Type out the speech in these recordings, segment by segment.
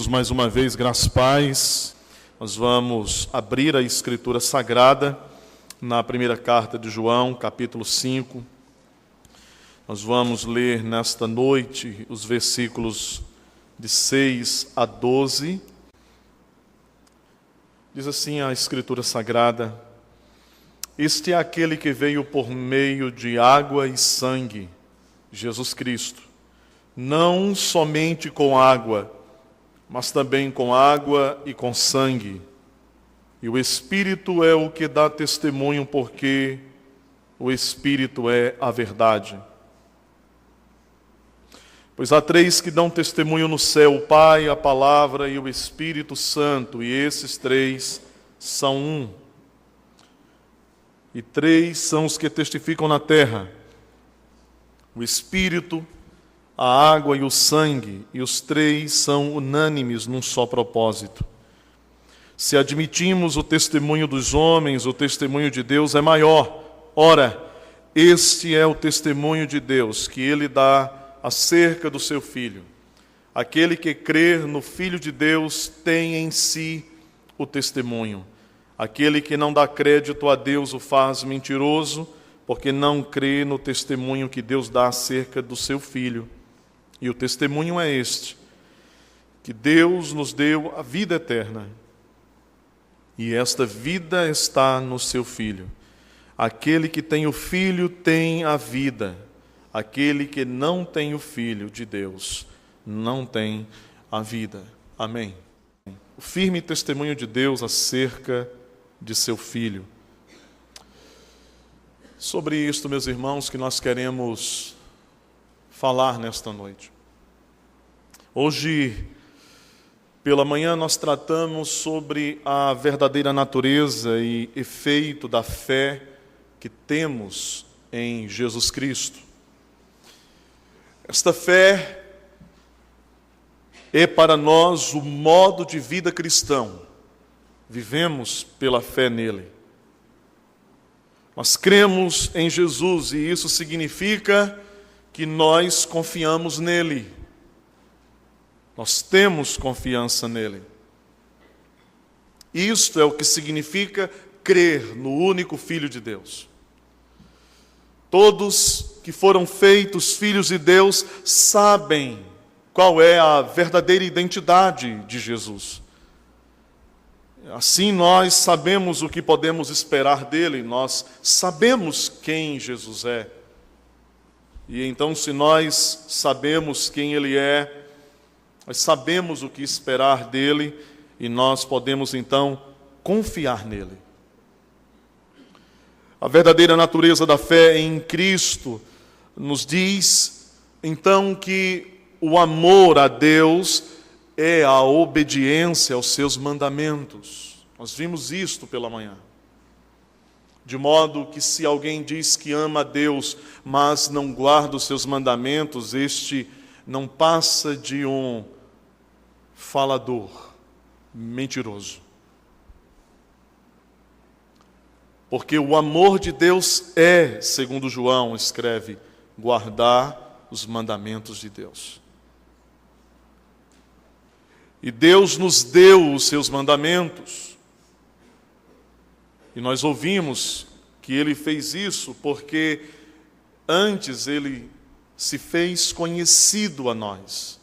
Queridos, mais uma vez, graças e paz. Nós vamos abrir a Escritura Sagrada na primeira carta de João, capítulo 5. Nós vamos ler nesta noite os versículos de 6 a 12. Diz assim a Escritura Sagrada: Este é aquele que veio por meio de água e sangue, Jesus Cristo, não somente com água, mas também com água e com sangue. E o Espírito é o que dá testemunho, porque o Espírito é a verdade. Pois há três que dão testemunho no céu: o Pai, a Palavra e o Espírito Santo, e esses três são um. E três são os que testificam na terra: o Espírito, a água e o sangue, e os três são unânimes num só propósito. Se admitimos o testemunho dos homens, o testemunho de Deus é maior. Ora, este é o testemunho de Deus que Ele dá acerca do seu Filho. Aquele que crer no Filho de Deus tem em si o testemunho. Aquele que não dá crédito a Deus o faz mentiroso, porque não crê no testemunho que Deus dá acerca do seu Filho. E o testemunho é este, que Deus nos deu a vida eterna, e esta vida está no seu Filho. Aquele que tem o Filho tem a vida. Aquele que não tem o Filho de Deus não tem a vida. Amém. O firme testemunho de Deus acerca de seu Filho. Sobre isto, meus irmãos, que nós queremos falar nesta noite. Hoje, pela manhã, nós tratamos sobre a verdadeira natureza e efeito da fé que temos em Jesus Cristo. Esta fé é para nós o modo de vida cristão. Vivemos pela fé nele. Nós cremos em Jesus e isso significa que nós confiamos nele. Nós temos confiança nele. Isto é o que significa crer no único Filho de Deus. Todos que foram feitos filhos de Deus sabem qual é a verdadeira identidade de Jesus. Assim nós sabemos o que podemos esperar dele, nós sabemos quem Jesus é. E então, se nós sabemos quem ele é, nós sabemos o que esperar dele e nós podemos então confiar nele. A verdadeira natureza da fé em Cristo nos diz então que o amor a Deus é a obediência aos seus mandamentos. Nós vimos isto pela manhã. De modo que se alguém diz que ama a Deus, mas não guarda os seus mandamentos, este não passa de um falador mentiroso. Porque o amor de Deus é, segundo João escreve, guardar os mandamentos de Deus. E Deus nos deu os seus mandamentos. E nós ouvimos que ele fez isso porque antes ele se fez conhecido a nós.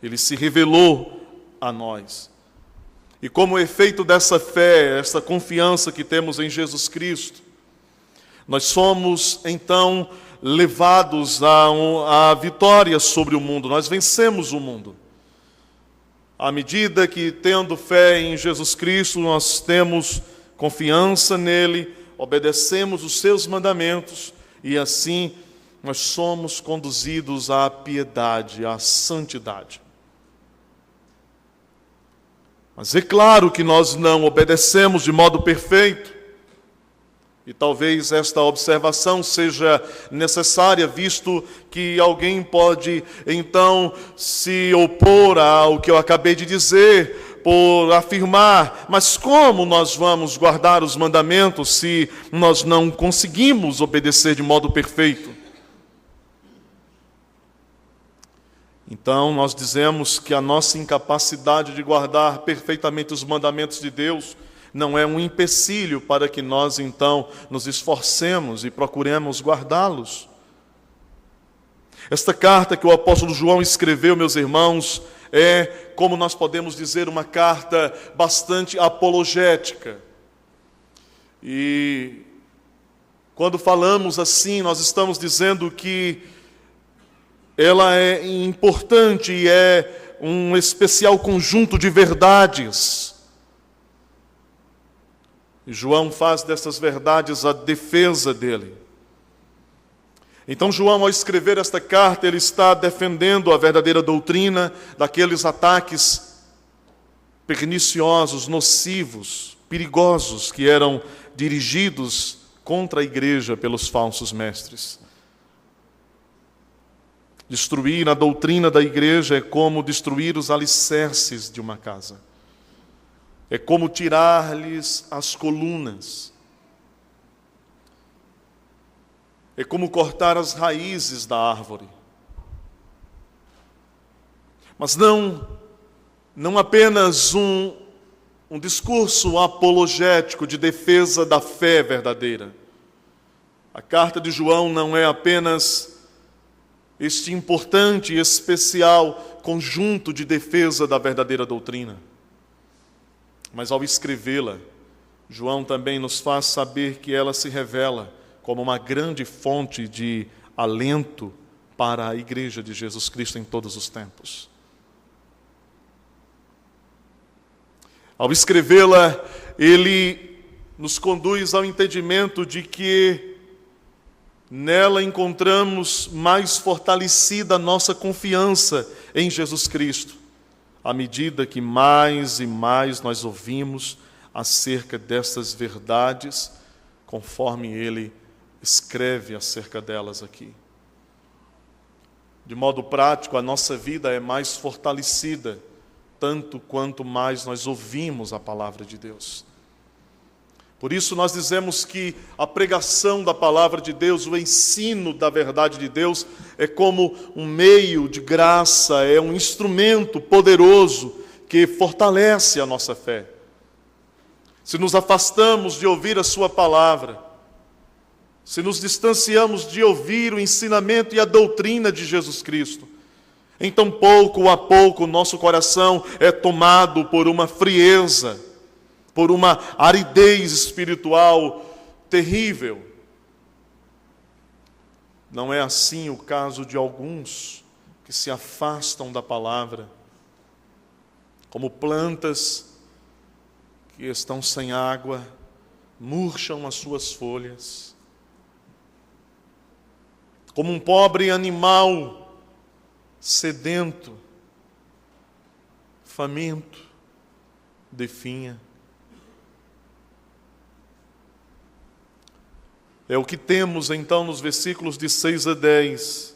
Ele se revelou a nós. E como efeito dessa fé, essa confiança que temos em Jesus Cristo, nós somos então levados à vitória sobre o mundo. Nós vencemos o mundo. À medida que, tendo fé em Jesus Cristo, nós temos confiança nele, obedecemos os seus mandamentos e assim nós somos conduzidos à piedade, à santidade. Mas é claro que nós não obedecemos de modo perfeito. E talvez esta observação seja necessária, visto que alguém pode então se opor ao que eu acabei de dizer, por afirmar: mas como nós vamos guardar os mandamentos se nós não conseguimos obedecer de modo perfeito? Então, nós dizemos que a nossa incapacidade de guardar perfeitamente os mandamentos de Deus não é um empecilho para que nós, então, nos esforcemos e procuremos guardá-los. Esta carta que o apóstolo João escreveu, meus irmãos, é, como nós podemos dizer, uma carta bastante apologética. E quando falamos assim, nós estamos dizendo que ela é importante e é um especial conjunto de verdades. E João faz dessas verdades a defesa dele. Então João, ao escrever esta carta, ele está defendendo a verdadeira doutrina daqueles ataques perniciosos, nocivos, perigosos que eram dirigidos contra a igreja pelos falsos mestres. Destruir a doutrina da igreja é como destruir os alicerces de uma casa. É como tirar-lhes as colunas. É como cortar as raízes da árvore. Mas não apenas um discurso apologético de defesa da fé verdadeira. A carta de João não é apenas este importante e especial conjunto de defesa da verdadeira doutrina. Mas ao escrevê-la, João também nos faz saber que ela se revela como uma grande fonte de alento para a Igreja de Jesus Cristo em todos os tempos. Ao escrevê-la, ele nos conduz ao entendimento de que nela encontramos mais fortalecida a nossa confiança em Jesus Cristo, à medida que mais e mais nós ouvimos acerca dessas verdades, conforme ele escreve acerca delas aqui. De modo prático, a nossa vida é mais fortalecida, tanto quanto mais nós ouvimos a palavra de Deus. Por isso nós dizemos que a pregação da palavra de Deus, o ensino da verdade de Deus, é como um meio de graça, é um instrumento poderoso que fortalece a nossa fé. Se nos afastamos de ouvir a sua palavra, se nos distanciamos de ouvir o ensinamento e a doutrina de Jesus Cristo, então pouco a pouco nosso coração é tomado por uma frieza, por uma aridez espiritual terrível. Não é assim o caso de alguns que se afastam da palavra, como plantas que estão sem água, murcham as suas folhas. Como um pobre animal sedento, faminto, definha. É o que temos então nos versículos de 6 a 10,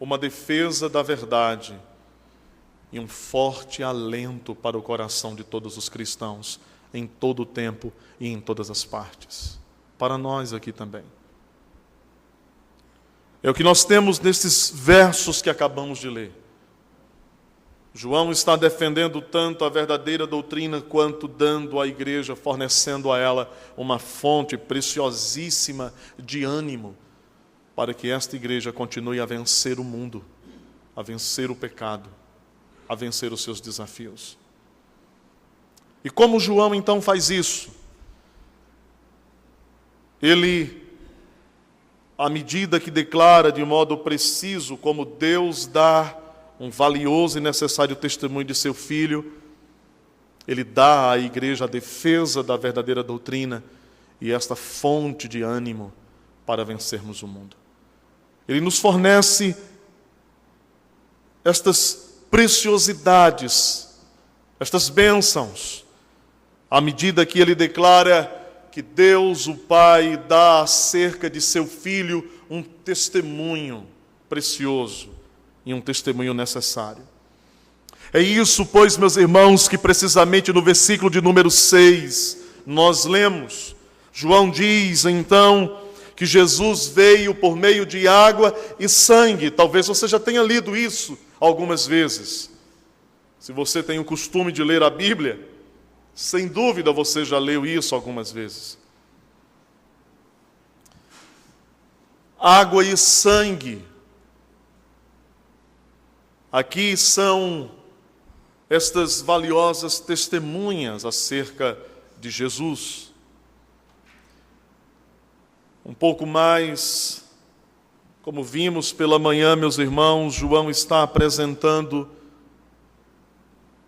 uma defesa da verdade e um forte alento para o coração de todos os cristãos, em todo o tempo e em todas as partes. Para nós aqui também. É o que nós temos nesses versos que acabamos de ler. João está defendendo tanto a verdadeira doutrina quanto dando à igreja, fornecendo a ela uma fonte preciosíssima de ânimo para que esta igreja continue a vencer o mundo, a vencer o pecado, a vencer os seus desafios. E como João então faz isso? Ele, à medida que declara de modo preciso como Deus dá um valioso e necessário testemunho de seu Filho, ele dá à igreja a defesa da verdadeira doutrina e esta fonte de ânimo para vencermos o mundo. Ele nos fornece estas preciosidades, estas bênçãos, à medida que ele declara que Deus, o Pai, dá acerca de seu Filho um testemunho precioso e um testemunho necessário. É isso, pois, meus irmãos, que precisamente no versículo de número 6 nós lemos. João diz, então, que Jesus veio por meio de água e sangue. Talvez você já tenha lido isso algumas vezes. Se você tem o costume de ler a Bíblia, sem dúvida você já leu isso algumas vezes. Água e sangue. Aqui são estas valiosas testemunhas acerca de Jesus. Um pouco mais, como vimos pela manhã, meus irmãos, João está apresentando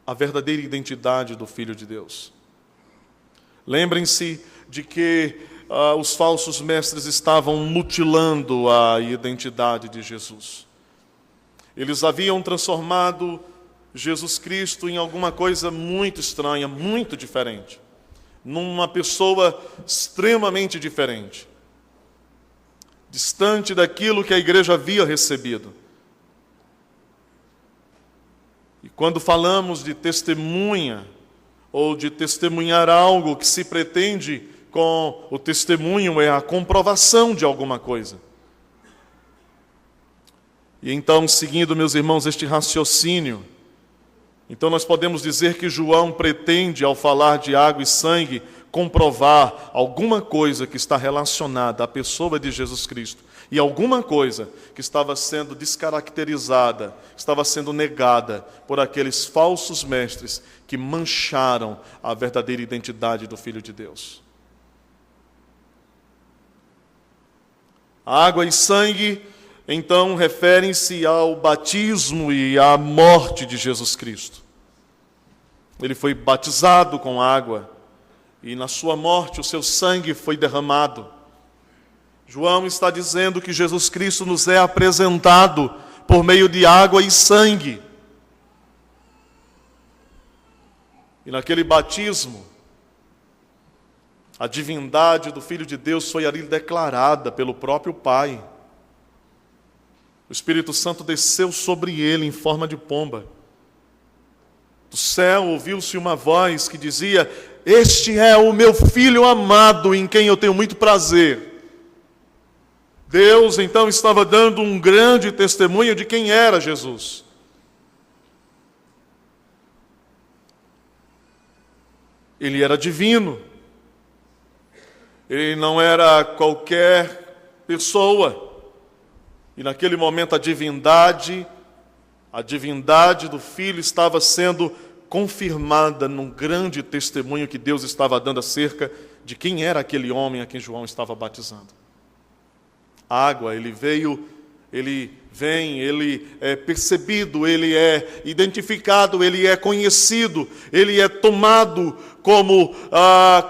a verdadeira identidade do Filho de Deus. Lembrem-se de que os falsos mestres estavam mutilando a identidade de Jesus. Eles haviam transformado Jesus Cristo em alguma coisa muito estranha, muito diferente, numa pessoa extremamente diferente, distante daquilo que a igreja havia recebido. E quando falamos de testemunha, ou de testemunhar algo, que se pretende com o testemunho é a comprovação de alguma coisa. E então, seguindo, meus irmãos, este raciocínio, então nós podemos dizer que João pretende, ao falar de água e sangue, comprovar alguma coisa que está relacionada à pessoa de Jesus Cristo e alguma coisa que estava sendo descaracterizada, estava sendo negada por aqueles falsos mestres que mancharam a verdadeira identidade do Filho de Deus. A água e sangue, então, referem-se ao batismo e à morte de Jesus Cristo. Ele foi batizado com água e na sua morte o seu sangue foi derramado. João está dizendo que Jesus Cristo nos é apresentado por meio de água e sangue. E naquele batismo, a divindade do Filho de Deus foi ali declarada pelo próprio Pai. O Espírito Santo desceu sobre ele em forma de pomba. Do céu ouviu-se uma voz que dizia: "Este é o meu Filho amado, em quem eu tenho muito prazer." Deus então estava dando um grande testemunho de quem era Jesus. Ele era divino. Ele não era qualquer pessoa. E naquele momento a divindade do Filho estava sendo confirmada num grande testemunho que Deus estava dando acerca de quem era aquele homem a quem João estava batizando. A água, ele vem, ele é percebido, ele é identificado, ele é conhecido, ele é tomado como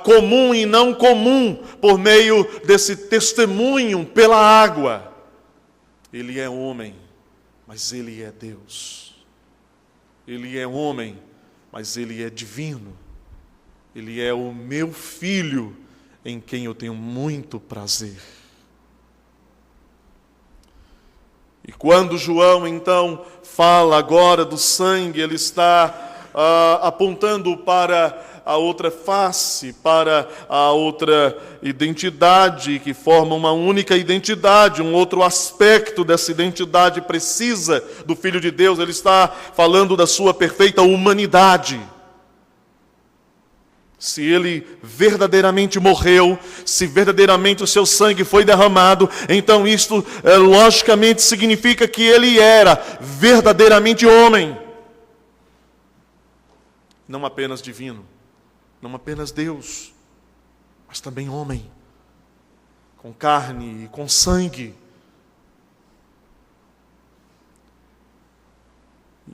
comum e não comum por meio desse testemunho pela água. Ele é homem, mas ele é Deus. Ele é homem, mas ele é divino. Ele é o meu Filho, em quem eu tenho muito prazer. E quando João, então, fala agora do sangue, ele está apontando para a outra face, para a outra identidade, que forma uma única identidade, um outro aspecto dessa identidade precisa do Filho de Deus. Ele está falando da sua perfeita humanidade. Se ele verdadeiramente morreu, se verdadeiramente o seu sangue foi derramado, então isto logicamente significa que ele era verdadeiramente homem. Não apenas divino, não apenas Deus, mas também homem, com carne e com sangue.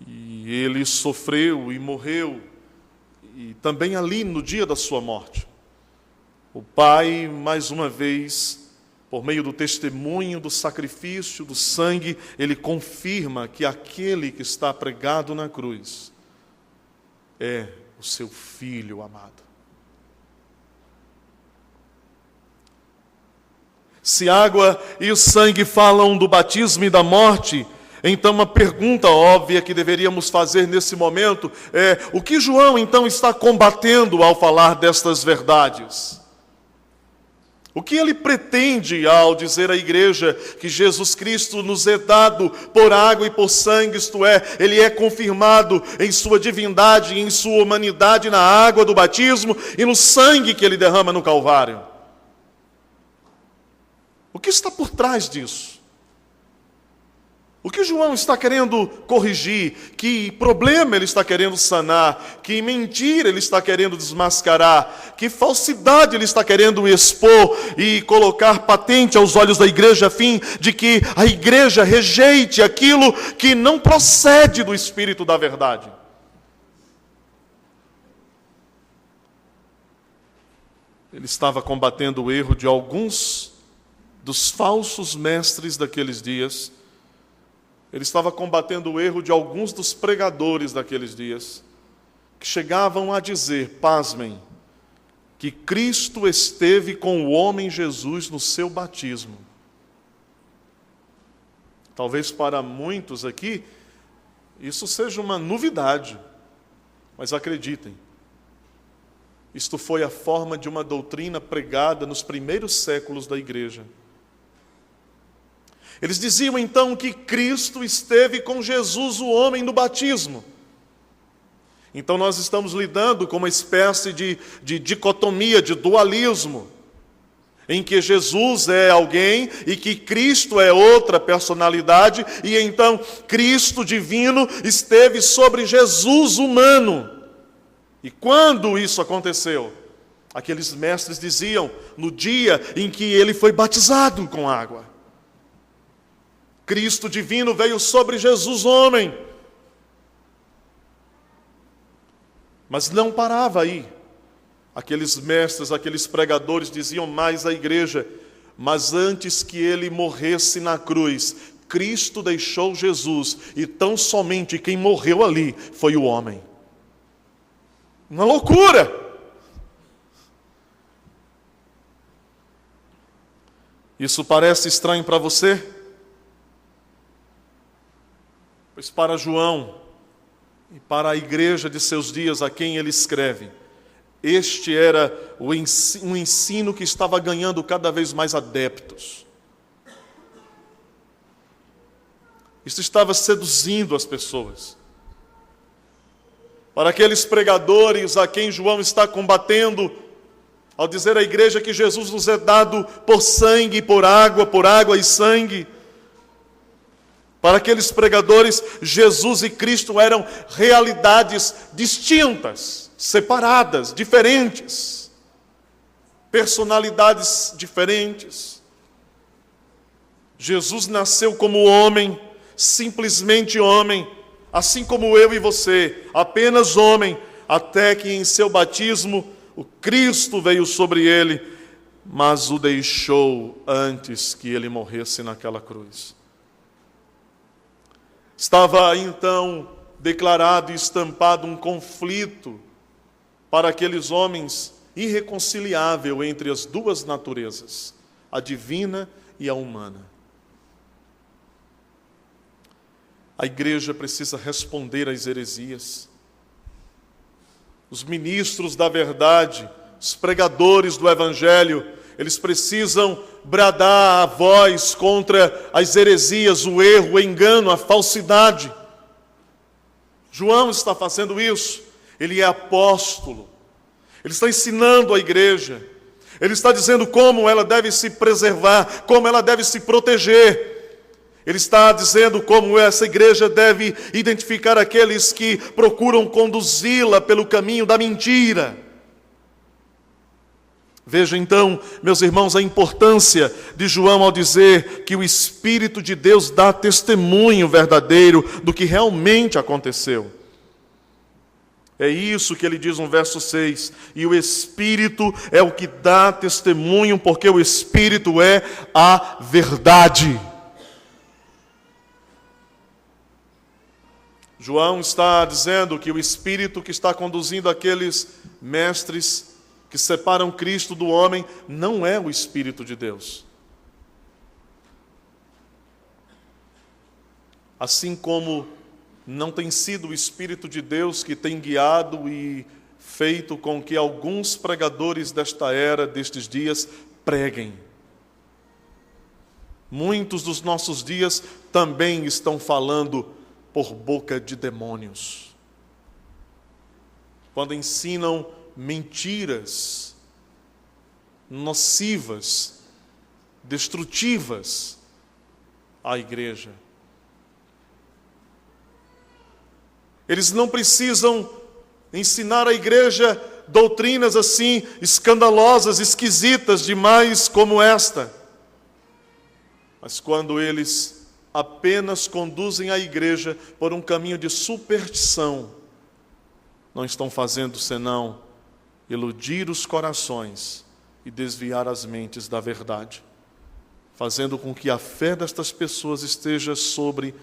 E ele sofreu e morreu, e também ali no dia da sua morte. O Pai, mais uma vez, por meio do testemunho, do sacrifício, do sangue, ele confirma que aquele que está pregado na cruz é o seu Filho amado. Se a água e o sangue falam do batismo e da morte, então uma pergunta óbvia que deveríamos fazer nesse momento é: o que João então está combatendo ao falar destas verdades? O que ele pretende ao dizer à igreja que Jesus Cristo nos é dado por água e por sangue, isto é, ele é confirmado em sua divindade e em sua humanidade na água do batismo e no sangue que ele derrama no Calvário? O que está por trás disso? O que João está querendo corrigir? Que problema ele está querendo sanar? Que mentira ele está querendo desmascarar? Que falsidade ele está querendo expor e colocar patente aos olhos da igreja, a fim de que a igreja rejeite aquilo que não procede do Espírito da verdade? Ele estava combatendo o erro de alguns dos falsos mestres daqueles dias. Ele estava combatendo o erro de alguns dos pregadores daqueles dias, que chegavam a dizer, pasmem, que Cristo esteve com o homem Jesus no seu batismo. Talvez para muitos aqui, isso seja uma novidade, mas acreditem, isto foi a forma de uma doutrina pregada nos primeiros séculos da igreja. Eles diziam então que Cristo esteve com Jesus, o homem, no batismo. Então nós estamos lidando com uma espécie de dicotomia, de dualismo, em que Jesus é alguém e que Cristo é outra personalidade, e então Cristo divino esteve sobre Jesus humano. E quando isso aconteceu? Aqueles mestres diziam, no dia em que ele foi batizado com água. Cristo divino veio sobre Jesus homem. Mas não parava aí. Aqueles mestres, aqueles pregadores diziam mais à igreja, mas antes que ele morresse na cruz, Cristo deixou Jesus, e tão somente quem morreu ali foi o homem. Uma loucura! Isso parece estranho para você? Pois para João e para a igreja de seus dias a quem ele escreve, este era um ensino que estava ganhando cada vez mais adeptos. Isso estava seduzindo as pessoas. Para aqueles pregadores a quem João está combatendo, ao dizer à igreja que Jesus nos é dado por sangue e por água e sangue, para aqueles pregadores, Jesus e Cristo eram realidades distintas, separadas, diferentes, personalidades diferentes. Jesus nasceu como homem, simplesmente homem, assim como eu e você, apenas homem, até que em seu batismo o Cristo veio sobre ele, mas o deixou antes que ele morresse naquela cruz. Estava então declarado e estampado um conflito para aqueles homens irreconciliável entre as duas naturezas, a divina e a humana. A igreja precisa responder às heresias. Os ministros da verdade, os pregadores do evangelho, eles precisam bradar a voz contra as heresias, o erro, o engano, a falsidade. João está fazendo isso. Ele é apóstolo. Ele está ensinando a igreja. Ele está dizendo como ela deve se preservar, como ela deve se proteger. Ele está dizendo como essa igreja deve identificar aqueles que procuram conduzi-la pelo caminho da mentira. Veja então, meus irmãos, a importância de João ao dizer que o Espírito de Deus dá testemunho verdadeiro do que realmente aconteceu. É isso que ele diz no verso 6. E o Espírito é o que dá testemunho, porque o Espírito é a verdade. João está dizendo que o Espírito que está conduzindo aqueles mestres que separam Cristo do homem, não é o Espírito de Deus. Assim como não tem sido o Espírito de Deus que tem guiado e feito com que alguns pregadores desta era, destes dias, preguem. Muitos dos nossos dias também estão falando por boca de demônios. Quando ensinam mentiras nocivas, destrutivas à igreja. Eles não precisam ensinar à igreja doutrinas assim escandalosas, esquisitas demais como esta. Mas quando eles apenas conduzem a igreja por um caminho de superstição, não estão fazendo senão iludir os corações e desviar as mentes da verdade, fazendo com que a fé destas pessoas esteja sobre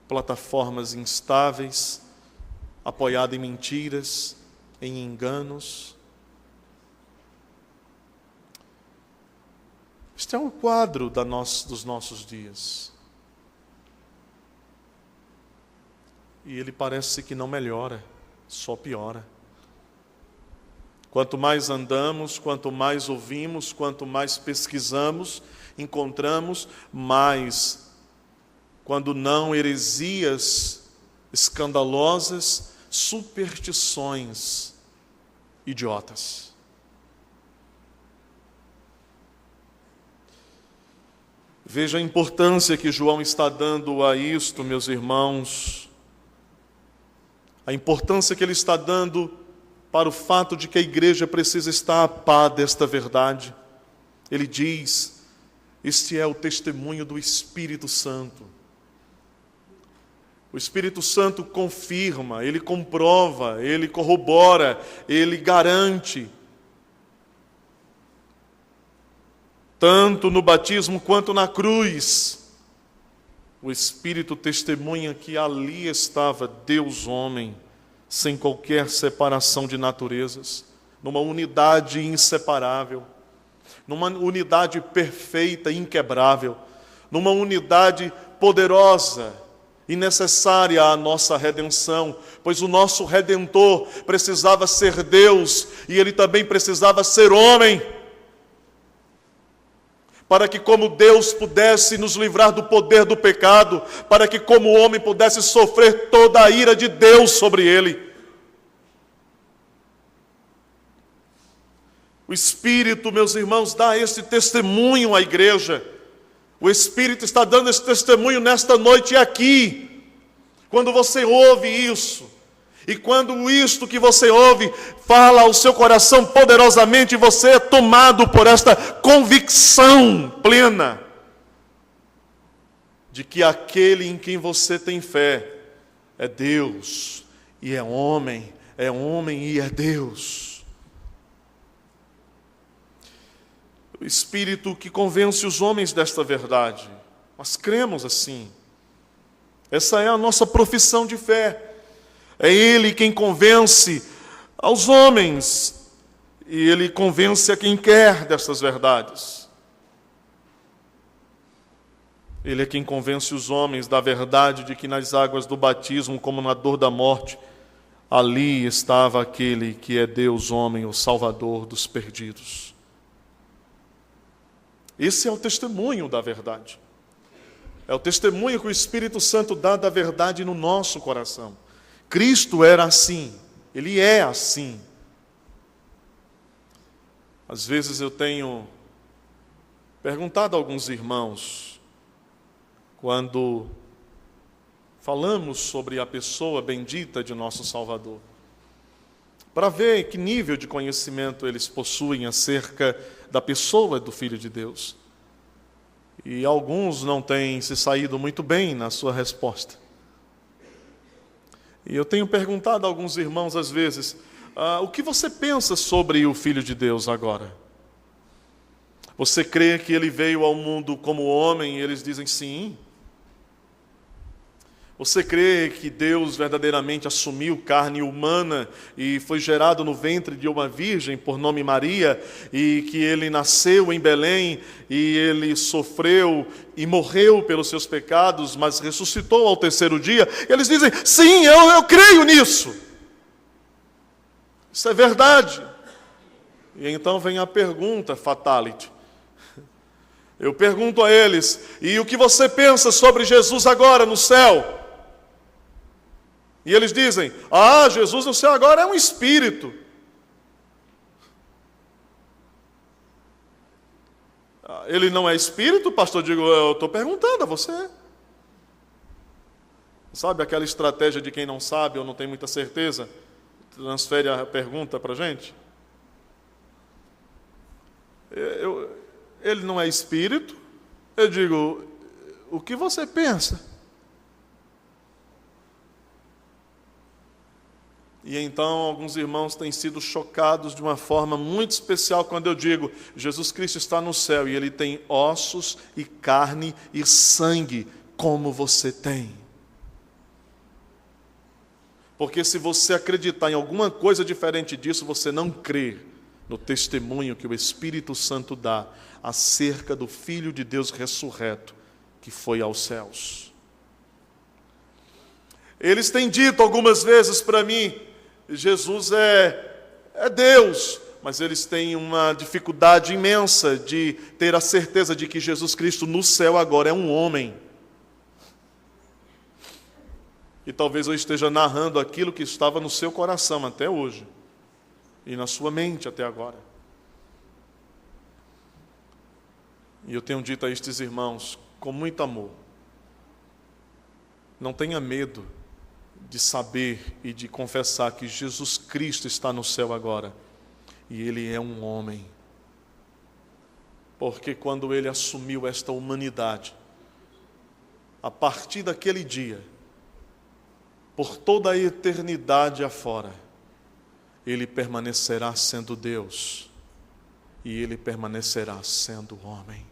plataformas instáveis, apoiada em mentiras, em enganos. Este é um quadro dos nossos dias. E ele parece que não melhora, só piora. Quanto mais andamos, quanto mais ouvimos, quanto mais pesquisamos, encontramos mais, quando não heresias escandalosas, superstições idiotas. Veja a importância que João está dando a isto, meus irmãos. A importância que ele está dando para o fato de que a igreja precisa estar a par desta verdade. Ele diz: este é o testemunho do Espírito Santo. O Espírito Santo confirma, ele comprova, ele corrobora, ele garante. Tanto no batismo quanto na cruz, o Espírito testemunha que ali estava Deus homem, sem qualquer separação de naturezas, numa unidade inseparável, numa unidade perfeita, inquebrável, numa unidade poderosa e necessária à nossa redenção, pois o nosso Redentor precisava ser Deus e ele também precisava ser homem, para que como Deus pudesse nos livrar do poder do pecado, para que como homem pudesse sofrer toda a ira de Deus sobre ele. O Espírito, meus irmãos, dá esse testemunho à igreja. O Espírito está dando esse testemunho nesta noite aqui. Quando você ouve isso, e quando isto que você ouve fala ao seu coração poderosamente, você é tomado por esta convicção plena de que aquele em quem você tem fé é Deus, e é homem e é Deus. O Espírito que convence os homens desta verdade. Nós cremos assim. Essa é a nossa profissão de fé. É Ele quem convence aos homens, e Ele convence a quem quer destas verdades. Ele é quem convence os homens da verdade de que nas águas do batismo, como na dor da morte, ali estava aquele que é Deus homem, o Salvador dos perdidos. Esse é o testemunho da verdade. É o testemunho que o Espírito Santo dá da verdade no nosso coração. Cristo era assim, Ele é assim. Às vezes eu tenho perguntado a alguns irmãos, quando falamos sobre a pessoa bendita de nosso Salvador, para ver que nível de conhecimento eles possuem acerca da pessoa do Filho de Deus. E alguns não têm se saído muito bem na sua resposta. E eu tenho perguntado a alguns irmãos às vezes, o que você pensa sobre o Filho de Deus agora? Você crê que ele veio ao mundo como homem? E eles dizem sim. Você crê que Deus verdadeiramente assumiu carne humana e foi gerado no ventre de uma virgem por nome Maria, e que ele nasceu em Belém e ele sofreu e morreu pelos seus pecados, mas ressuscitou ao terceiro dia? E eles dizem, sim, eu creio nisso. Isso é verdade. E então vem a pergunta fatality. Eu pergunto a eles: e o que você pensa sobre Jesus agora no céu? E eles dizem: Jesus no céu agora é um espírito. Ele não é espírito, pastor? Eu digo, eu estou perguntando a você. Sabe aquela estratégia de quem não sabe ou não tem muita certeza? Transfere a pergunta para a gente. Ele não é espírito. Eu digo, o que você pensa? E então alguns irmãos têm sido chocados de uma forma muito especial quando eu digo: Jesus Cristo está no céu e Ele tem ossos e carne e sangue como você tem. Porque se você acreditar em alguma coisa diferente disso, você não crê no testemunho que o Espírito Santo dá acerca do Filho de Deus ressurreto que foi aos céus. Eles têm dito algumas vezes para mim: Jesus é Deus, mas eles têm uma dificuldade imensa de ter a certeza de que Jesus Cristo no céu agora é um homem. E talvez eu esteja narrando aquilo que estava no seu coração até hoje, e na sua mente até agora. E eu tenho dito a estes irmãos, com muito amor: não tenha medo de saber e de confessar que Jesus Cristo está no céu agora, e Ele é um homem. Porque quando Ele assumiu esta humanidade, a partir daquele dia, por toda a eternidade afora, Ele permanecerá sendo Deus, e Ele permanecerá sendo homem.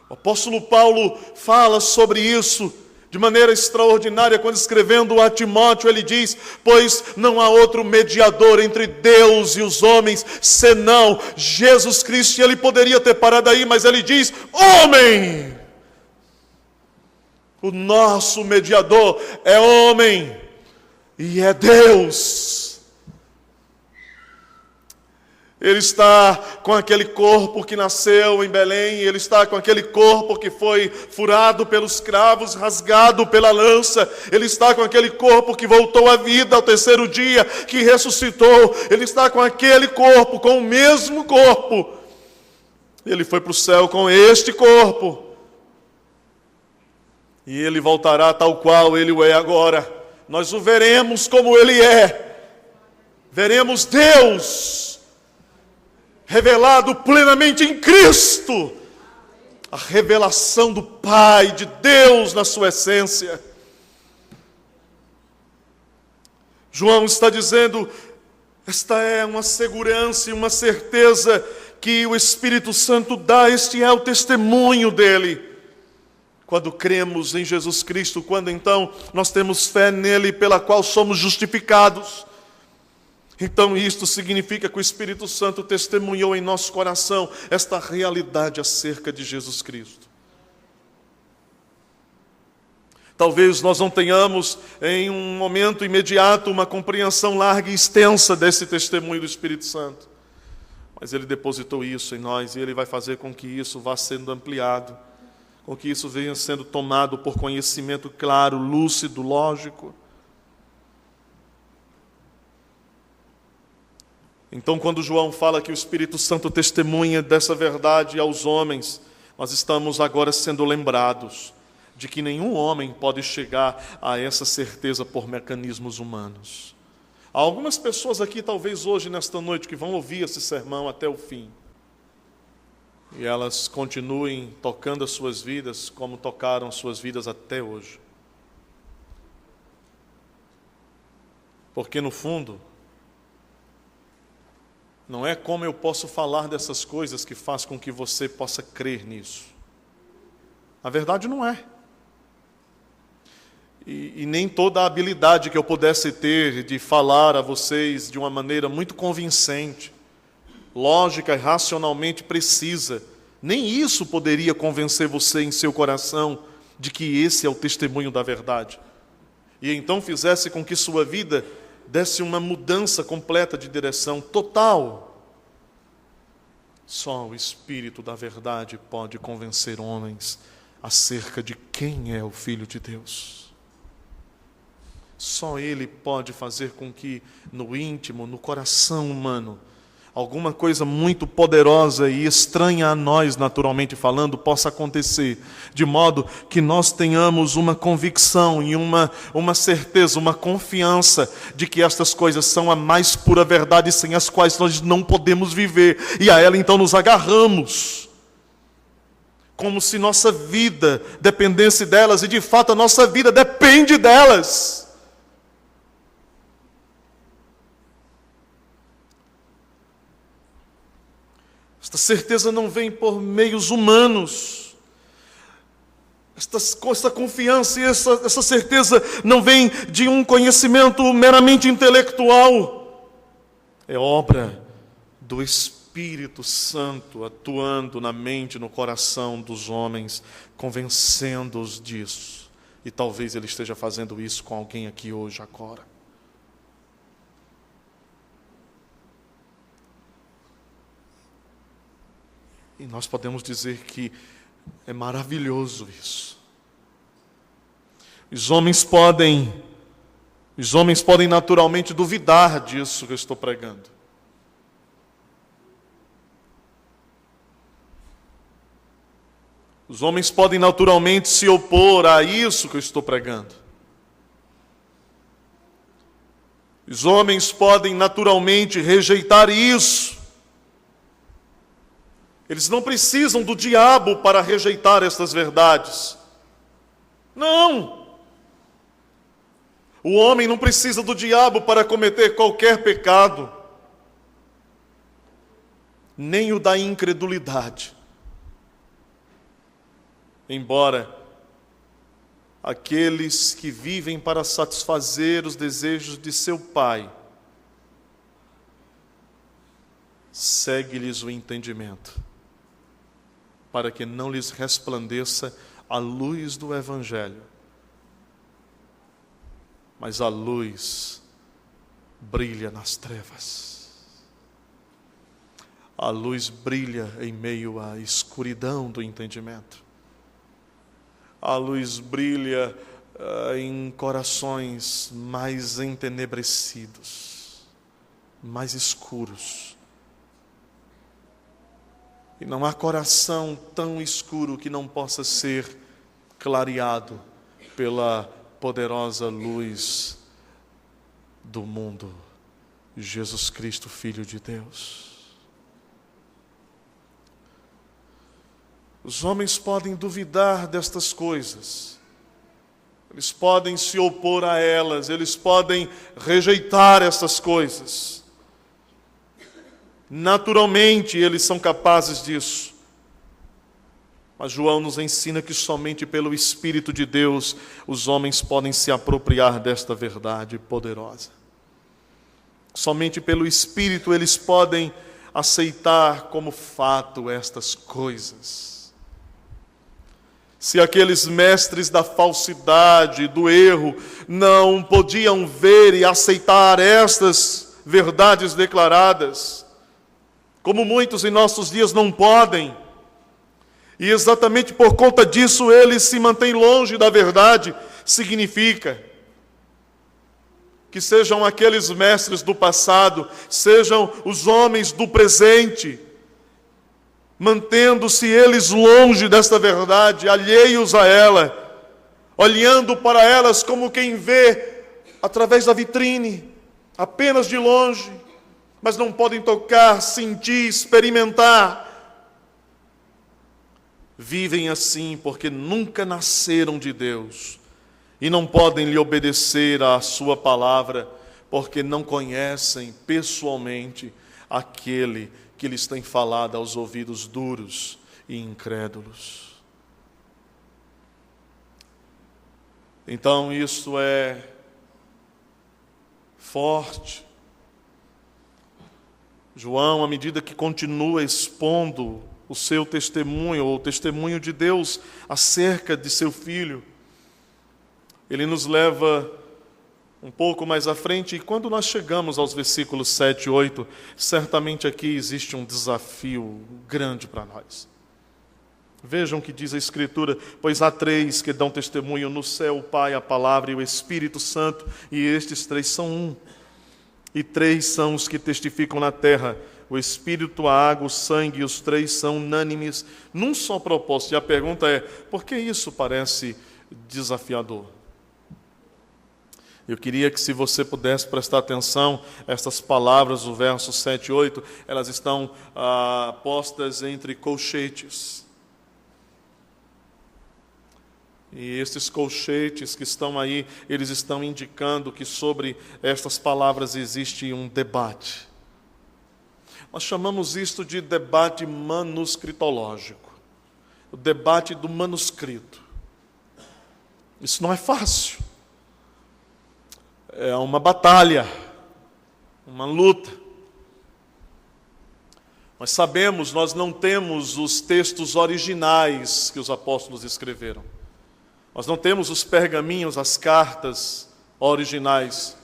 O apóstolo Paulo fala sobre isso de maneira extraordinária quando escrevendo a Timóteo. Ele diz: pois não há outro mediador entre Deus e os homens, senão Jesus Cristo. E ele poderia ter parado aí, mas ele diz: homem! O nosso mediador é homem e é Deus. Ele está com aquele corpo que nasceu em Belém, ele está com aquele corpo que foi furado pelos cravos, rasgado pela lança, ele está com aquele corpo que voltou à vida ao terceiro dia, que ressuscitou, ele está com aquele corpo, com o mesmo corpo. Ele foi para o céu com este corpo, e ele voltará tal qual ele o é agora. Nós o veremos como ele é, veremos Deus revelado plenamente em Cristo, a revelação do Pai, de Deus na sua essência. João está dizendo, esta é uma segurança e uma certeza que o Espírito Santo dá, este é o testemunho dele. Quando cremos em Jesus Cristo, quando então nós temos fé nele, pela qual somos justificados. Então isto significa que o Espírito Santo testemunhou em nosso coração esta realidade acerca de Jesus Cristo. Talvez nós não tenhamos em um momento imediato uma compreensão larga e extensa desse testemunho do Espírito Santo. Mas Ele depositou isso em nós e Ele vai fazer com que isso vá sendo ampliado, com que isso venha sendo tomado por conhecimento claro, lúcido, lógico. Então, quando João fala que o Espírito Santo testemunha dessa verdade aos homens, nós estamos agora sendo lembrados de que nenhum homem pode chegar a essa certeza por mecanismos humanos. Há algumas pessoas aqui, talvez hoje, nesta noite, que vão ouvir esse sermão até o fim. E elas continuem tocando as suas vidas como tocaram suas vidas até hoje. Porque, no fundo, não é como eu posso falar dessas coisas que faz com que você possa crer nisso. Na verdade, não é. E nem toda a habilidade que eu pudesse ter de falar a vocês de uma maneira muito convincente, lógica e racionalmente precisa, nem isso poderia convencer você em seu coração de que esse é o testemunho da verdade. E então fizesse com que sua vida desse uma mudança completa de direção, total. Só o Espírito da verdade pode convencer homens acerca de quem é o Filho de Deus. Só Ele pode fazer com que no íntimo, no coração humano, alguma coisa muito poderosa e estranha a nós, naturalmente falando, possa acontecer, de modo que nós tenhamos uma convicção e uma certeza, uma confiança de que estas coisas são a mais pura verdade sem as quais nós não podemos viver, e a ela então nos agarramos, como se nossa vida dependesse delas, e de fato a nossa vida depende delas. Esta certeza não vem por meios humanos. Esta confiança e essa certeza não vem de um conhecimento meramente intelectual. É obra do Espírito Santo atuando na mente e no coração dos homens, convencendo-os disso. E talvez Ele esteja fazendo isso com alguém aqui hoje, agora. E nós podemos dizer que é maravilhoso isso. Os homens podem naturalmente duvidar disso que eu estou pregando. Os homens podem naturalmente se opor a isso que eu estou pregando. Os homens podem naturalmente rejeitar isso. Eles não precisam do diabo para rejeitar estas verdades. Não! O homem não precisa do diabo para cometer qualquer pecado, nem o da incredulidade. Embora aqueles que vivem para satisfazer os desejos de seu pai, segue-lhes o entendimento, para que não lhes resplandeça a luz do Evangelho. Mas a luz brilha nas trevas. A luz brilha em meio à escuridão do entendimento. A luz brilha em corações mais entenebrecidos, mais escuros. E não há coração tão escuro que não possa ser clareado pela poderosa luz do mundo, Jesus Cristo, Filho de Deus. Os homens podem duvidar destas coisas, eles podem se opor a elas, eles podem rejeitar essas coisas. Naturalmente, eles são capazes disso. Mas João nos ensina que somente pelo Espírito de Deus os homens podem se apropriar desta verdade poderosa. Somente pelo Espírito eles podem aceitar como fato estas coisas. Se aqueles mestres da falsidade, do erro, não podiam ver e aceitar estas verdades declaradas, como muitos em nossos dias não podem, e exatamente por conta disso eles se mantêm longe da verdade, significa que sejam aqueles mestres do passado, sejam os homens do presente, mantendo-se eles longe desta verdade, alheios a ela, olhando para elas como quem vê através da vitrine, apenas de longe, mas não podem tocar, sentir, experimentar. Vivem assim porque nunca nasceram de Deus e não podem lhe obedecer à sua palavra porque não conhecem pessoalmente aquele que lhes tem falado aos ouvidos duros e incrédulos. Então isso é forte. João, à medida que continua expondo o seu testemunho, ou o testemunho de Deus acerca de seu Filho, ele nos leva um pouco mais à frente, e quando nós chegamos aos versículos 7 e 8, certamente aqui existe um desafio grande para nós. Vejam o que diz a Escritura: pois há três que dão testemunho no céu, o Pai, a Palavra e o Espírito Santo, e estes três são um. E três são os que testificam na terra: o Espírito, a água, o sangue, e os três são unânimes num só propósito. E a pergunta é: por que isso parece desafiador? Eu queria que, se você pudesse prestar atenção, estas palavras, o verso 7 e 8, elas estão postas entre colchetes. E esses colchetes que estão aí, eles estão indicando que sobre estas palavras existe um debate. Nós chamamos isto de debate manuscritológico, o debate do manuscrito. Isso não é fácil. É uma batalha, uma luta. Nós sabemos, nós não temos os textos originais que os apóstolos escreveram. Nós não temos os pergaminhos, as cartas originais,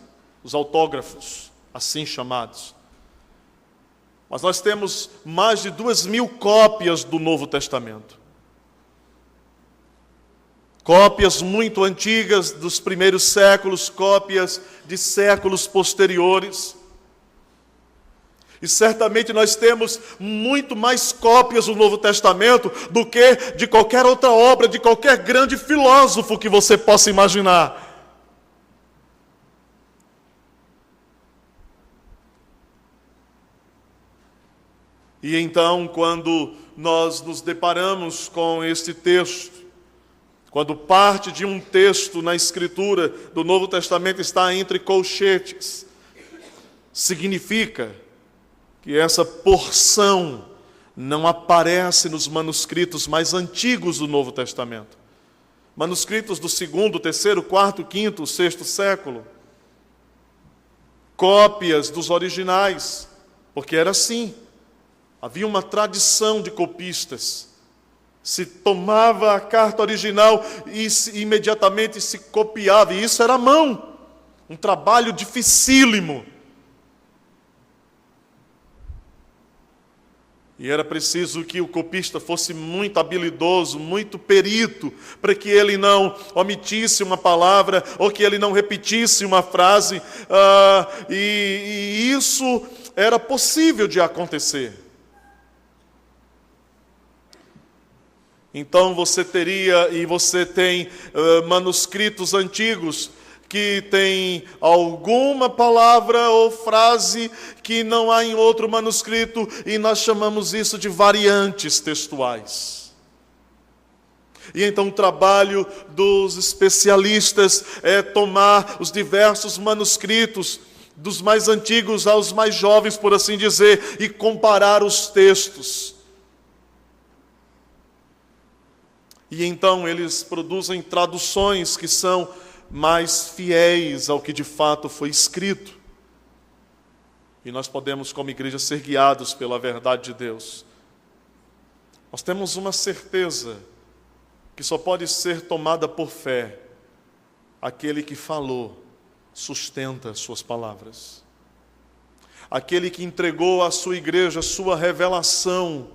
os autógrafos, assim chamados. Mas nós temos mais de 2.000 cópias do Novo Testamento. Cópias muito antigas dos primeiros séculos, cópias de séculos posteriores. E certamente nós temos muito mais cópias do Novo Testamento do que de qualquer outra obra, de qualquer grande filósofo que você possa imaginar. E então, quando nós nos deparamos com este texto, quando parte de um texto na Escritura do Novo Testamento está entre colchetes, significa que essa porção não aparece nos manuscritos mais antigos do Novo Testamento. Manuscritos do 2º, 3º, 4º, 5º, 6º século. Cópias dos originais, porque era assim. Havia uma tradição de copistas. Se tomava a carta original e imediatamente se copiava. E isso era à mão. Um trabalho dificílimo. E era preciso que o copista fosse muito habilidoso, muito perito, para que ele não omitisse uma palavra ou que ele não repetisse uma frase. E isso era possível de acontecer. Então você teria e você tem manuscritos antigos que tem alguma palavra ou frase que não há em outro manuscrito, e nós chamamos isso de variantes textuais. E então o trabalho dos especialistas é tomar os diversos manuscritos, dos mais antigos aos mais jovens, por assim dizer, e comparar os textos. E então eles produzem traduções que são mais fiéis ao que de fato foi escrito. E nós podemos, como igreja, ser guiados pela verdade de Deus. Nós temos uma certeza que só pode ser tomada por fé. Aquele que falou sustenta suas palavras. Aquele que entregou à sua igreja sua revelação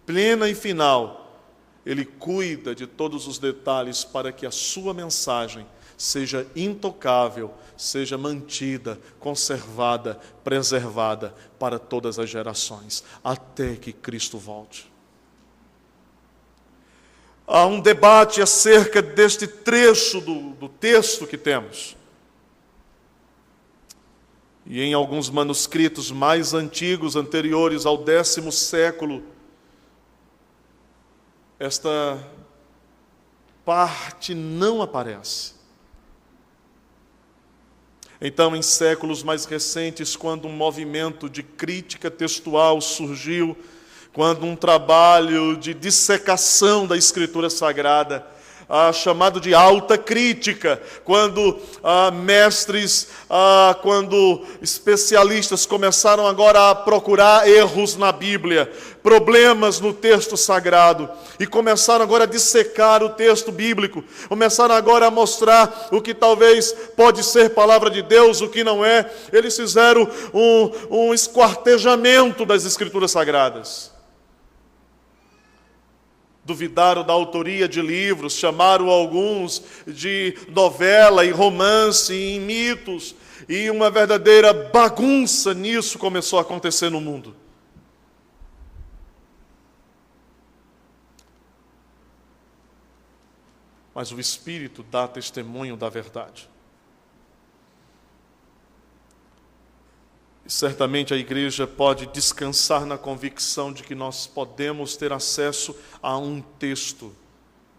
plena e final, ele cuida de todos os detalhes para que a sua mensagem seja intocável, seja mantida, conservada, preservada para todas as gerações, até que Cristo volte. Há um debate acerca deste trecho do texto que temos. E em alguns manuscritos mais antigos, anteriores ao 10º século, esta parte não aparece. Então, em séculos mais recentes, quando um movimento de crítica textual surgiu, quando um trabalho de dissecação da Escritura Sagrada chamado de alta crítica, quando mestres, quando especialistas começaram agora a procurar erros na Bíblia, problemas no texto sagrado, e começaram agora a dissecar o texto bíblico, começaram agora a mostrar o que talvez pode ser palavra de Deus, o que não é. Eles fizeram um esquartejamento das Escrituras Sagradas. Duvidaram da autoria de livros, chamaram alguns de novela e romance e mitos, e uma verdadeira bagunça nisso começou a acontecer no mundo. Mas o Espírito dá testemunho da verdade. E certamente a igreja pode descansar na convicção de que nós podemos ter acesso a um texto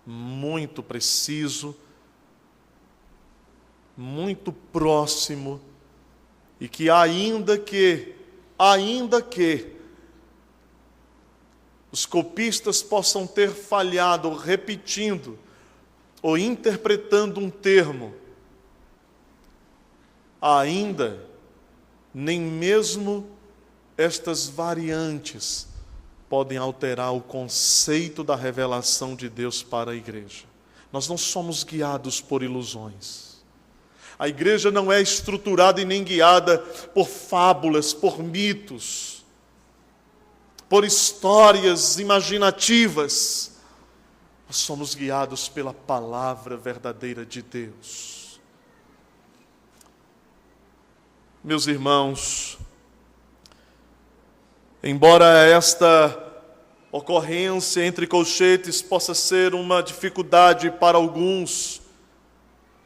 muito preciso, muito próximo, e que ainda que os copistas possam ter falhado repetindo ou interpretando um termo, ainda nem mesmo estas variantes podem alterar o conceito da revelação de Deus para a igreja. Nós não somos guiados por ilusões. A igreja não é estruturada e nem guiada por fábulas, por mitos, por histórias imaginativas. Nós somos guiados pela palavra verdadeira de Deus. Meus irmãos, embora esta ocorrência entre colchetes possa ser uma dificuldade para alguns,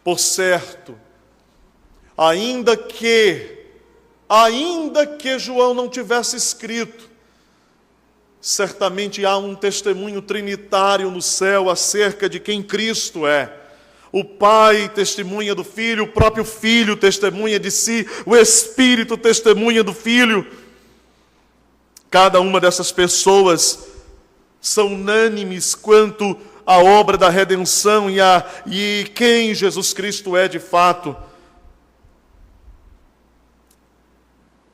por certo, ainda que João não tivesse escrito, certamente há um testemunho trinitário no céu acerca de quem Cristo é. O Pai testemunha do Filho, o próprio Filho testemunha de si, o Espírito testemunha do Filho. Cada uma dessas pessoas são unânimes quanto à obra da redenção e quem Jesus Cristo é de fato.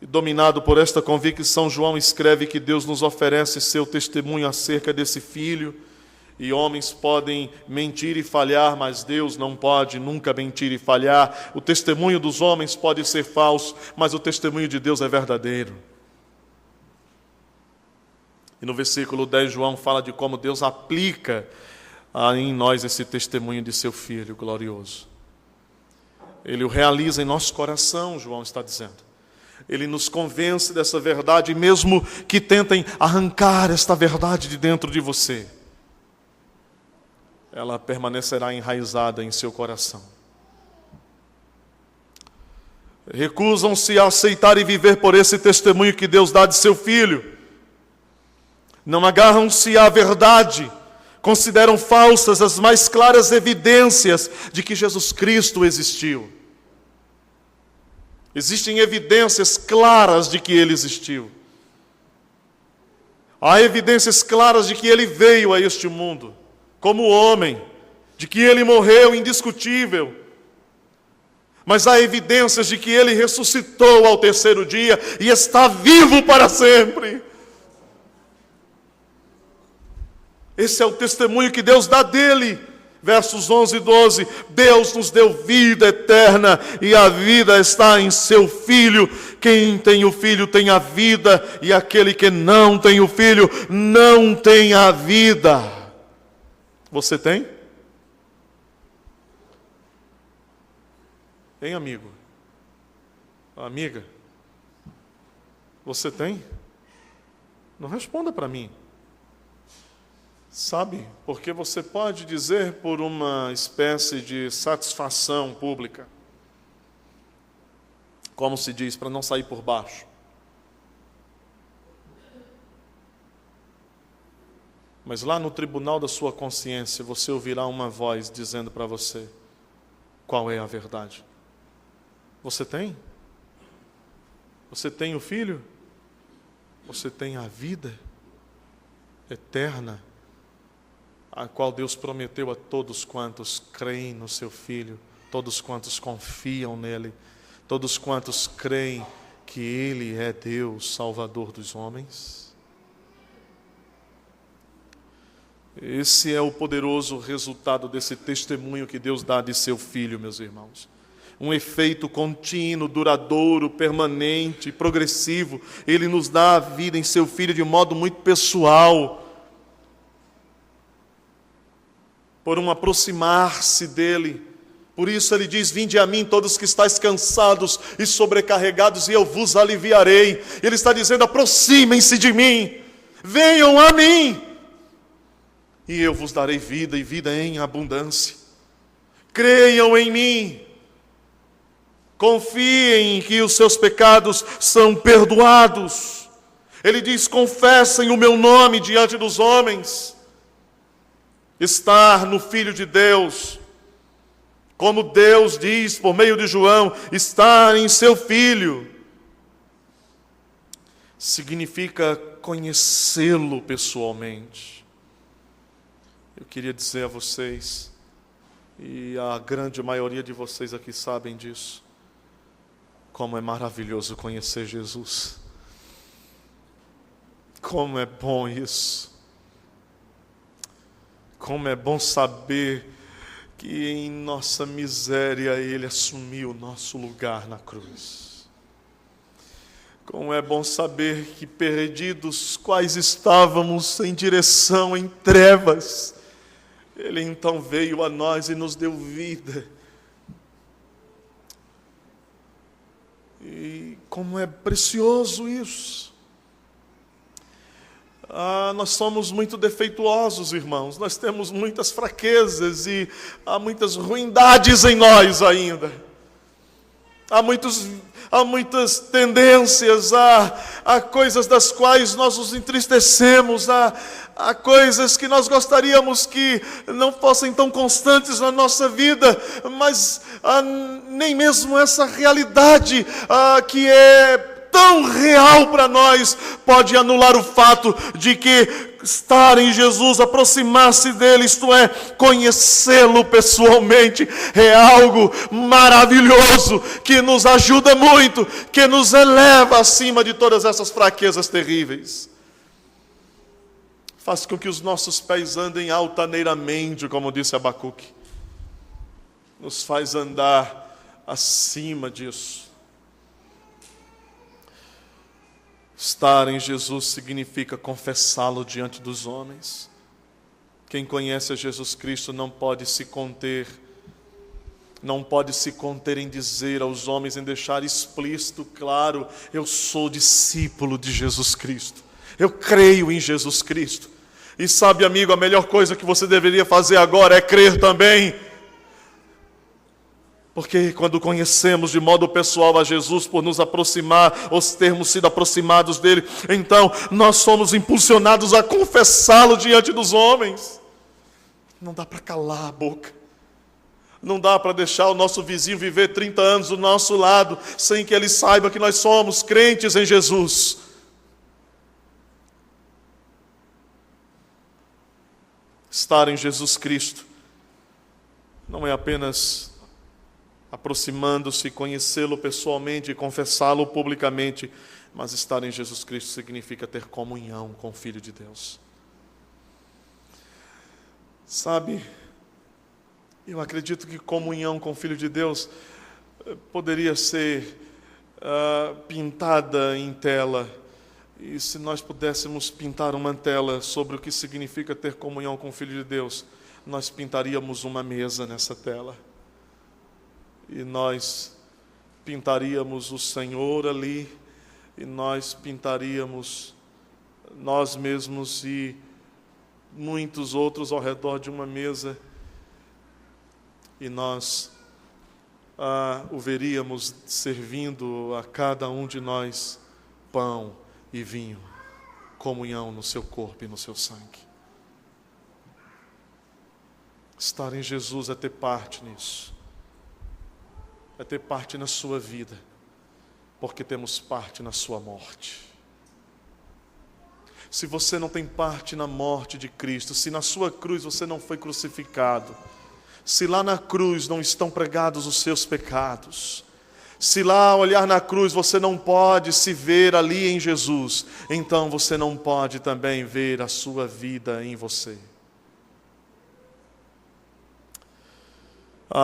E dominado por esta convicção, João escreve que Deus nos oferece seu testemunho acerca desse Filho. E homens podem mentir e falhar, mas Deus não pode nunca mentir e falhar. O testemunho dos homens pode ser falso, mas o testemunho de Deus é verdadeiro. E no versículo 10, João fala de como Deus aplica em nós esse testemunho de seu Filho glorioso. Ele o realiza em nosso coração, João está dizendo. Ele nos convence dessa verdade, mesmo que tentem arrancar esta verdade de dentro de você. Ela permanecerá enraizada em seu coração. Recusam-se a aceitar e viver por esse testemunho que Deus dá de seu Filho. Não agarram-se à verdade, consideram falsas as mais claras evidências de que Jesus Cristo existiu. Existem evidências claras de que Ele existiu. Há evidências claras de que Ele veio a este mundo como homem, de que Ele morreu, indiscutível. Mas há evidências de que Ele ressuscitou ao terceiro dia e está vivo para sempre. Esse é o testemunho que Deus dá dele. Versos 11 e 12. Deus nos deu vida eterna e a vida está em seu Filho. Quem tem o Filho tem a vida, e aquele que não tem o Filho não tem a vida. Você tem? Hein, amigo? Amiga? Você tem? Não responda para mim. Sabe? Porque você pode dizer por uma espécie de satisfação pública, como se diz, para não sair por baixo. Mas lá no tribunal da sua consciência, você ouvirá uma voz dizendo para você qual é a verdade. Você tem? Você tem o Filho? Você tem a vida eterna? a qual Deus prometeu a todos quantos creem no seu Filho, todos quantos confiam nele, todos quantos creem que Ele é Deus, Salvador dos homens. Esse é o poderoso resultado desse testemunho que Deus dá de seu Filho, meus irmãos. Um efeito contínuo, duradouro, permanente, progressivo. Ele nos dá a vida em seu Filho de um modo muito pessoal. Por um aproximar-se dele. Por isso ele diz: vinde a mim todos que estáis cansados e sobrecarregados, e eu vos aliviarei. Ele está dizendo: aproximem-se de mim, venham a mim, e eu vos darei vida, e vida em abundância. Creiam em mim, confiem que os seus pecados são perdoados. Ele diz: confessem o meu nome diante dos homens. Estar no Filho de Deus, como Deus diz por meio de João, estar em seu Filho, significa conhecê-lo pessoalmente. Eu queria dizer a vocês, e a grande maioria de vocês aqui sabem disso, como é maravilhoso conhecer Jesus. Como é bom isso. Como é bom saber que em nossa miséria Ele assumiu o nosso lugar na cruz. Como é bom saber que, perdidos quais estávamos, em direção em trevas, Ele então veio a nós e nos deu vida. E como é precioso isso. Nós somos muito defeituosos, irmãos. Nós temos muitas fraquezas e há muitas ruindades em nós ainda. Há muitas tendências, há coisas das quais nós nos entristecemos, há coisas que nós gostaríamos que não fossem tão constantes na nossa vida, mas nem mesmo essa realidade que é tão real para nós pode anular o fato de que estar em Jesus, aproximar-se dele, isto é, conhecê-lo pessoalmente, é algo maravilhoso, que nos ajuda muito, que nos eleva acima de todas essas fraquezas terríveis. Faz com que os nossos pés andem altaneiramente, como disse Abacuque. Nos faz andar acima disso. Estar em Jesus significa confessá-lo diante dos homens. Quem conhece a Jesus Cristo não pode se conter em dizer aos homens, em deixar explícito, claro: eu sou discípulo de Jesus Cristo, eu creio em Jesus Cristo. E sabe, amigo, a melhor coisa que você deveria fazer agora é crer também. Porque quando conhecemos de modo pessoal a Jesus, por nos aproximar, ou termos sido aproximados dele, então nós somos impulsionados a confessá-lo diante dos homens. Não dá para calar a boca. Não dá para deixar o nosso vizinho viver 30 anos do nosso lado, sem que ele saiba que nós somos crentes em Jesus. Estar em Jesus Cristo não é apenas aproximando-se, conhecê-lo pessoalmente e confessá-lo publicamente, mas estar em Jesus Cristo significa ter comunhão com o Filho de Deus. Sabe, eu acredito que comunhão com o Filho de Deus poderia ser pintada em tela. E se nós pudéssemos pintar uma tela sobre o que significa ter comunhão com o Filho de Deus, nós pintaríamos uma mesa nessa tela. E nós pintaríamos o Senhor ali, e nós pintaríamos nós mesmos e muitos outros ao redor de uma mesa, e nós o veríamos servindo a cada um de nós pão e vinho, comunhão no seu corpo e no seu sangue. Estar em Jesus é ter parte nisso. É ter parte na sua vida, porque temos parte na sua morte. se você não tem parte na morte de Cristo, se na sua cruz você não foi crucificado, se lá na cruz não estão pregados os seus pecados, se lá ao olhar na cruz você não pode se ver ali em Jesus, então você não pode também ver a sua vida em você.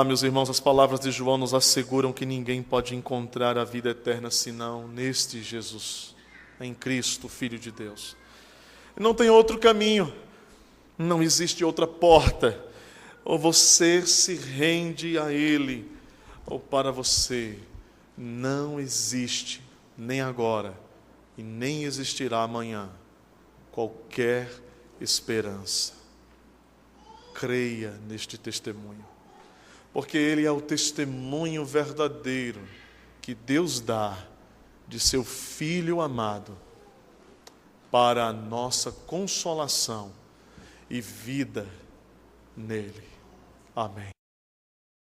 Meus irmãos, as palavras de João nos asseguram que ninguém pode encontrar a vida eterna senão neste Jesus, em Cristo, Filho de Deus. Não tem outro caminho, não existe outra porta. Ou você se rende a Ele, ou para você não existe, nem agora e nem existirá amanhã, qualquer esperança. Creia neste testemunho, porque ele é o testemunho verdadeiro que Deus dá de seu Filho amado para a nossa consolação e vida nele. Amém.